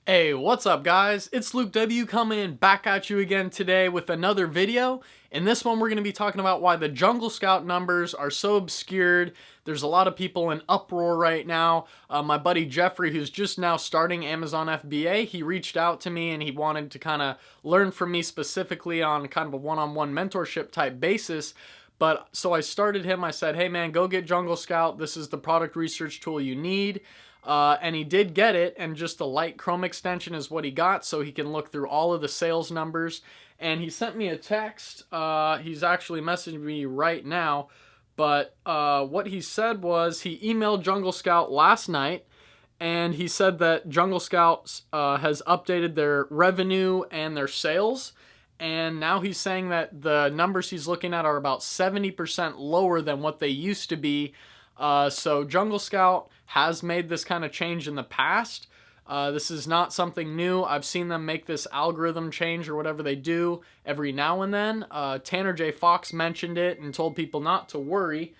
Hey, what's up guys? It's Luke W coming back at you again today with another video. In this one we're going to be talking about why the Jungle Scout numbers are so obscured. There's a lot of people in uproar right now. My buddy Jeffrey, who's just now starting Amazon FBA, he reached out to me and he wanted to kind of learn from me specifically on kind of a one-on-one mentorship type basis. But so I started him, I said, hey man, go get Jungle Scout. This is the product research tool you need. And he did get it, and just a light Chrome extension is what he got, so he can look through all of the sales numbers. And he sent me a text. He's actually messaging me right now. But what he said was he emailed Jungle Scout last night, and he said that Jungle Scout has updated their revenue and their sales. And now he's saying that the numbers he's looking at are about 70% lower than what they used to be. So Jungle Scout has made this kind of change in the past. This is not something new. I've seen them make this algorithm change or whatever they do every now and then. Tanner J. Fox mentioned it and told people not to worry.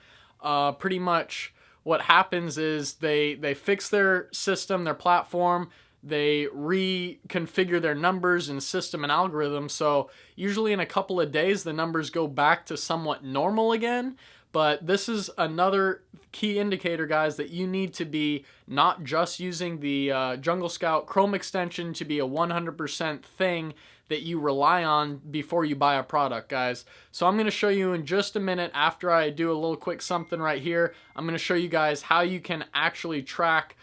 Pretty much what happens is they fix their system, their platform, they reconfigure their numbers and system and algorithm. So usually in a couple of days, the numbers go back to somewhat normal again. But this is another key indicator, guys, that you need to be not just using the Jungle Scout Chrome extension to be a 100% thing that you rely on before you buy a product, guys. So I'm going to show you in just a minute after I do a little quick something right here. I'm going to show you guys how you can actually track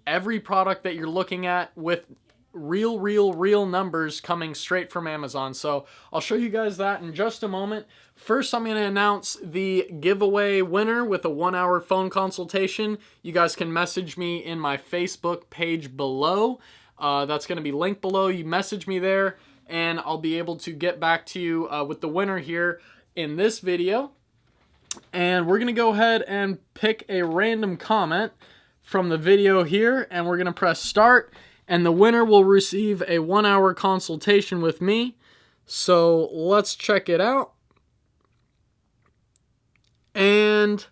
every product that you're looking at with real numbers coming straight from Amazon. So I'll show you guys that in just a moment. First, I'm going to announce the giveaway winner with a 1-hour phone consultation. You guys can message me in my Facebook page below. That's going to be linked below. You message me there and I'll be able to get back to you with the winner here in this video. And we're going to go ahead and pick a random comment from the video here, and we're going to press start, and the winner will receive a 1-hour consultation with me. So let's check it out. And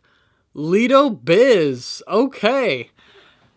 Lido Biz. Okay.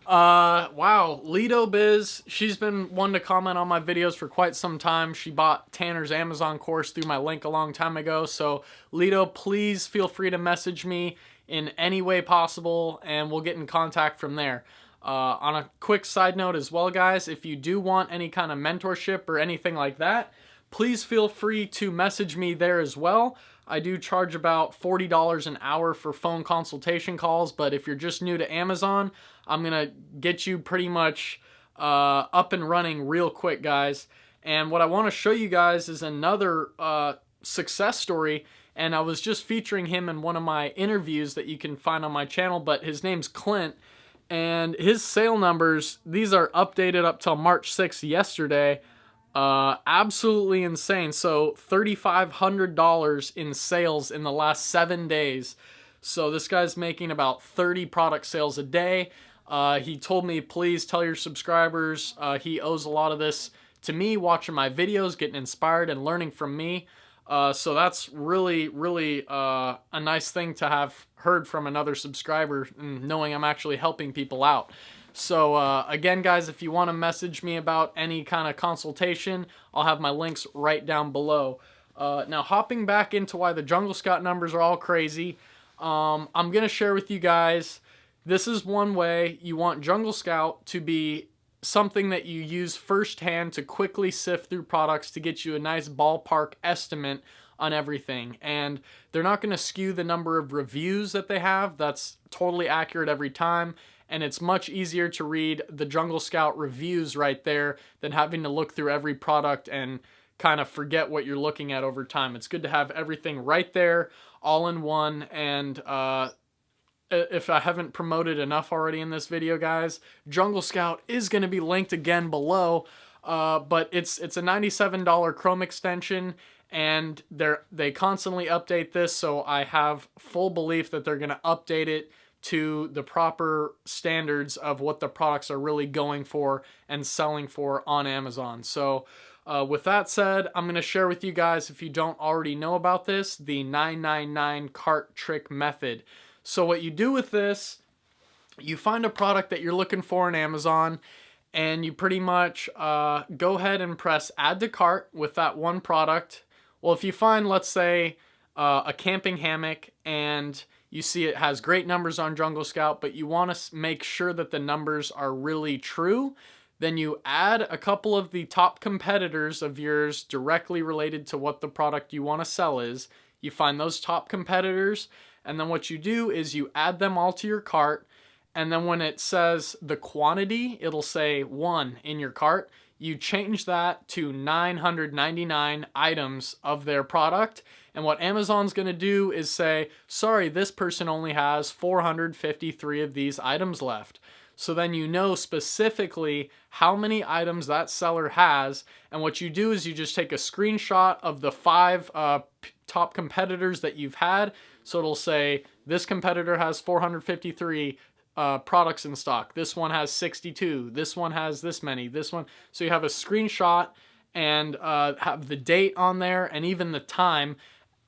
Wow. Lido Biz. She's been one to comment on my videos for quite some time. She bought Tanner's Amazon course through my link a long time ago. So Lido, please feel free to message me in any way possible, and we'll get in contact from there. On a quick side note as well, guys, if you do want any kind of mentorship or anything like that, please feel free to message me there as well. I do charge about $40 an hour for phone consultation calls, but if you're just new to Amazon, I'm going to get you pretty much up and running real quick, guys. And what I want to show you guys is another success story, and I was just featuring him in one of my interviews that you can find on my channel, but his name's Clint. And his sale numbers, these are updated up till March 6th yesterday. Absolutely insane. So $3,500 in sales in the last 7 days. So this guy's making about 30 product sales a day. He told me, please tell your subscribers he owes a lot of this to me, watching my videos, getting inspired and learning from me. So that's really a nice thing to have heard from another subscriber and knowing I'm actually helping people out. So again, guys, if you want to message me about any kind of consultation, I'll have my links right down below. Now, hopping back into why the Jungle Scout numbers are all crazy, I'm going to share with you guys, this is one way you want Jungle Scout to be something that you use firsthand to quickly sift through products to get you a nice ballpark estimate on everything. And they're not going to skew the number of reviews that they have. That's totally accurate every time. And it's much easier to read the Jungle Scout reviews right there than having to look through every product and kind of forget what you're looking at over time. It's good to have everything right there, all in one. And if I haven't promoted enough already in this video, guys, Jungle Scout is going to be linked again below, but it's a $97 Chrome extension, and they constantly update this, so I have full belief that they're going to update it to the proper standards of what the products are really going for and selling for on Amazon. So with that said, I'm going to share with you guys, if you don't already know about this, the 999 cart trick method. So what you do with this, you find a product that you're looking for on Amazon, and you pretty much go ahead and press add to cart with that one product. Well, if you find, let's say, a camping hammock and you see it has great numbers on Jungle Scout, but you want to make sure that the numbers are really true, then you add a couple of the top competitors of yours directly related to what the product you want to sell is. You find those top competitors, and then what you do is you add them all to your cart, and then when it says the quantity, it'll say 1 in your cart. You change that to 999 items of their product. And what Amazon's going to do is say, sorry, this person only has 453 of these items left. So then you know specifically how many items that seller has. And what you do is you just take a screenshot of the 5 top competitors that you've had. So it'll say, this competitor has 453 products in stock. This one has 62. This one has this many. This one. So you have a screenshot and have the date on there and even the time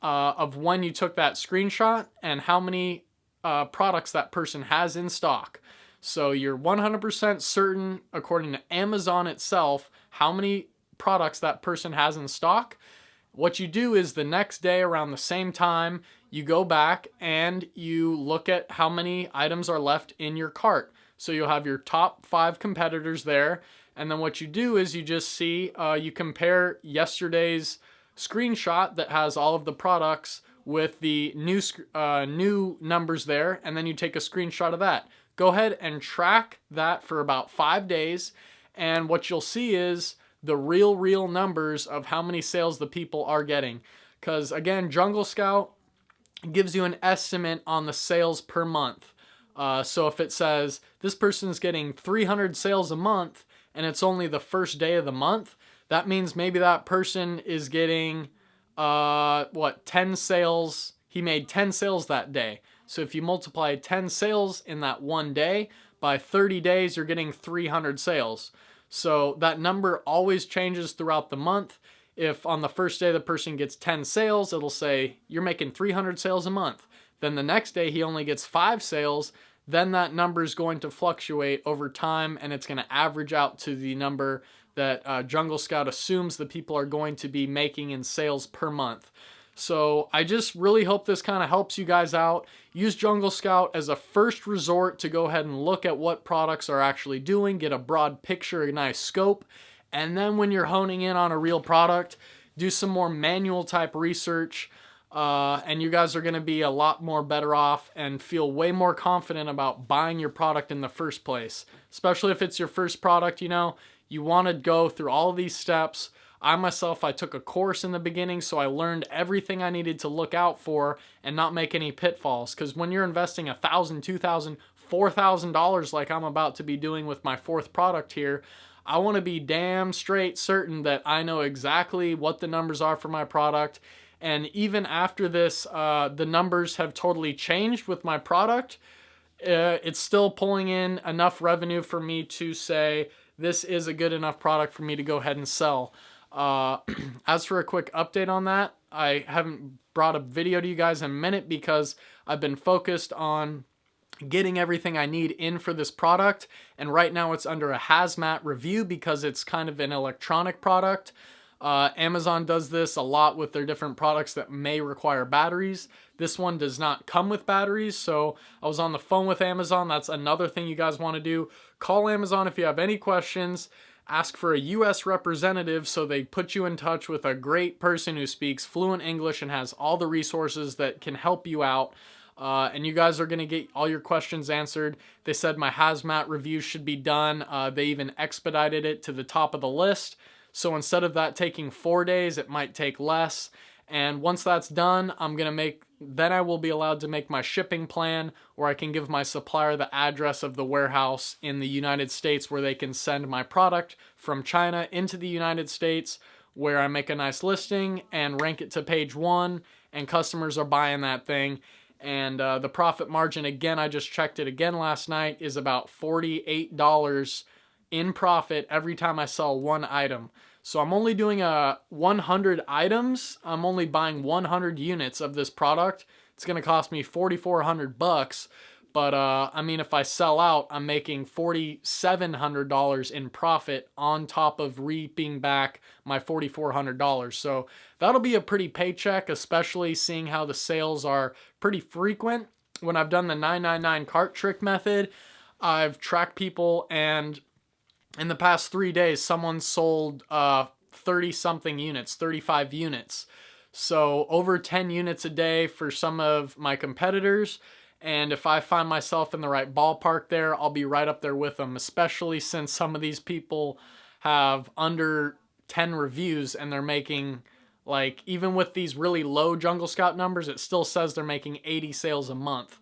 of when you took that screenshot and how many products that person has in stock. So you're 100% certain, according to Amazon itself, how many products that person has in stock. What you do is the next day around the same time, you go back and you look at how many items are left in your cart. So you'll have your top 5 competitors there. And then what you do is you just see, you compare yesterday's screenshot that has all of the products with the new numbers there. And then you take a screenshot of that. Go ahead and track that for about 5 days. And what you'll see is the real numbers of how many sales the people are getting. Because again, Jungle Scout gives you an estimate on the sales per month. So if it says this person's getting 300 sales a month and it's only the first day of the month, that means maybe that person is getting 10 sales. He made 10 sales that day. So if you multiply 10 sales in that one day, by 30 days you're getting 300 sales. So that number always changes throughout the month. If on the first day the person gets 10 sales, it'll say you're making 300 sales a month. Then the next day he only gets 5 sales. Then that number is going to fluctuate over time and it's going to average out to the number that Jungle Scout assumes the people are going to be making in sales per month. So I just really hope this kind of helps you guys out. Use Jungle Scout as a first resort to go ahead and look at what products are actually doing, get a broad picture, a nice scope. And then when you're honing in on a real product, do some more manual type research. And you guys are going to be a lot more better off and feel way more confident about buying your product in the first place. Especially if it's your first product, you want to go through all of these steps. I took a course in the beginning, so I learned everything I needed to look out for and not make any pitfalls. Because when you're investing $1,000, $2,000, $4,000 like I'm about to be doing with my 4th product here, I want to be damn straight certain that I know exactly what the numbers are for my product. And even after this, the numbers have totally changed with my product. It's still pulling in enough revenue for me to say this is a good enough product for me to go ahead and sell. As for a quick update on that, I haven't brought a video to you guys in a minute because I've been focused on getting everything I need in for this product. And right now it's under a hazmat review because it's kind of an electronic product. Amazon does this a lot with their different products that may require batteries. This one does not come with batteries, so I was on the phone with Amazon. That's another thing you guys want to do. Call Amazon if you have any questions. Ask for a U.S. representative so they put you in touch with a great person who speaks fluent English and has all the resources that can help you out. And you guys are going to get all your questions answered. They said my hazmat review should be done. They even expedited it to the top of the list. So instead of that taking 4 days, it might take less. And once that's done, then I will be allowed to make my shipping plan, where I can give my supplier the address of the warehouse in the United States where they can send my product from China into the United States, where I make a nice listing and rank it to page 1, and customers are buying that thing. And the profit margin, again, I just checked it again last night, is about $48 in profit every time I sell one item. So I'm only doing 100 items. I'm only buying 100 units of this product. It's going to cost me $4,400, But I mean, if I sell out, I'm making $4,700 in profit on top of reaping back my $4,400. So that'll be a pretty paycheck, especially seeing how the sales are pretty frequent. When I've done the 999 cart trick method, I've tracked people, and in the past 3 days, someone sold 30 something units, 35 units. So over 10 units a day for some of my competitors. And if I find myself in the right ballpark there, I'll be right up there with them, especially since some of these people have under 10 reviews and they're making, like, even with these really low Jungle Scout numbers, it still says they're making 80 sales a month.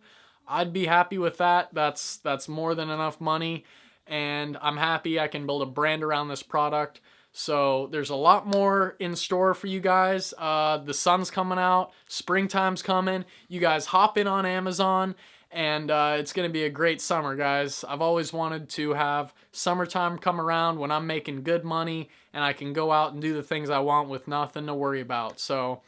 I'd be happy with that. That's more than enough money, and I'm happy I can build a brand around this product. So there's a lot more in store for you guys. The sun's coming out, springtime's coming. You guys hop in on Amazon, and it's going to be a great summer, guys. I've always wanted to have summertime come around when I'm making good money and I can go out and do the things I want with nothing to worry about. So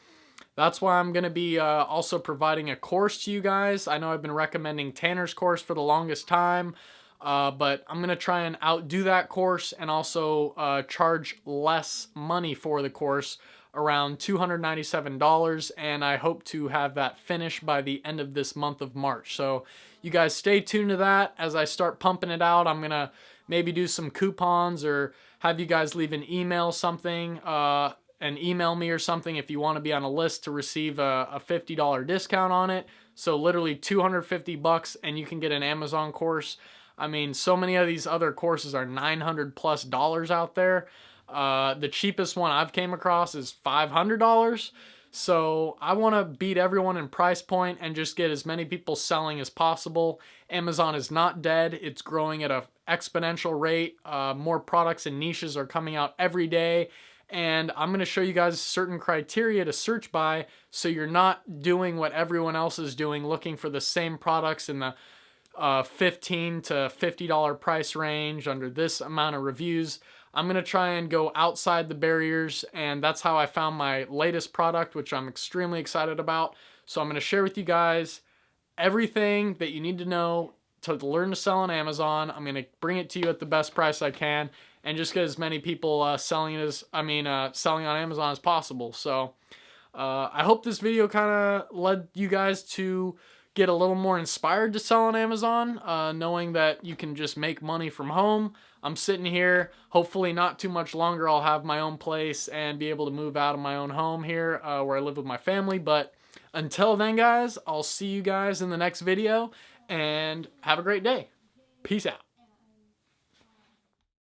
that's why I'm going to be also providing a course to you guys. I know I've been recommending Tanner's course for the longest time. But I'm going to try and outdo that course and also charge less money for the course, around $297, and I hope to have that finished by the end of this month of March. So you guys stay tuned to that. As I start pumping it out, I'm going to maybe do some coupons or have you guys leave an email something, and email me or something if you want to be on a list to receive a $50 discount on it. So literally $250 and you can get an Amazon course. I mean, so many of these other courses are $900+ out there. The cheapest one I've came across is $500. So I want to beat everyone in price point and just get as many people selling as possible. Amazon is not dead. It's growing at an exponential rate. More products and niches are coming out every day. And I'm going to show you guys certain criteria to search by so you're not doing what everyone else is doing, looking for the same products in the $15 to $50 price range under this amount of reviews. I'm going to try and go outside the barriers, and that's how I found my latest product, which I'm extremely excited about. So I'm going to share with you guys everything that you need to know to learn to sell on Amazon. I'm going to bring it to you at the best price I can and just get as many people selling on Amazon as possible. So I hope this video kind of led you guys to get a little more inspired to sell on Amazon, knowing that you can just make money from home. I'm sitting here, hopefully not too much longer I'll have my own place and be able to move out of my own home here where I live with my family. But until then, guys, I'll see you guys in the next video, and have a great day. Peace out.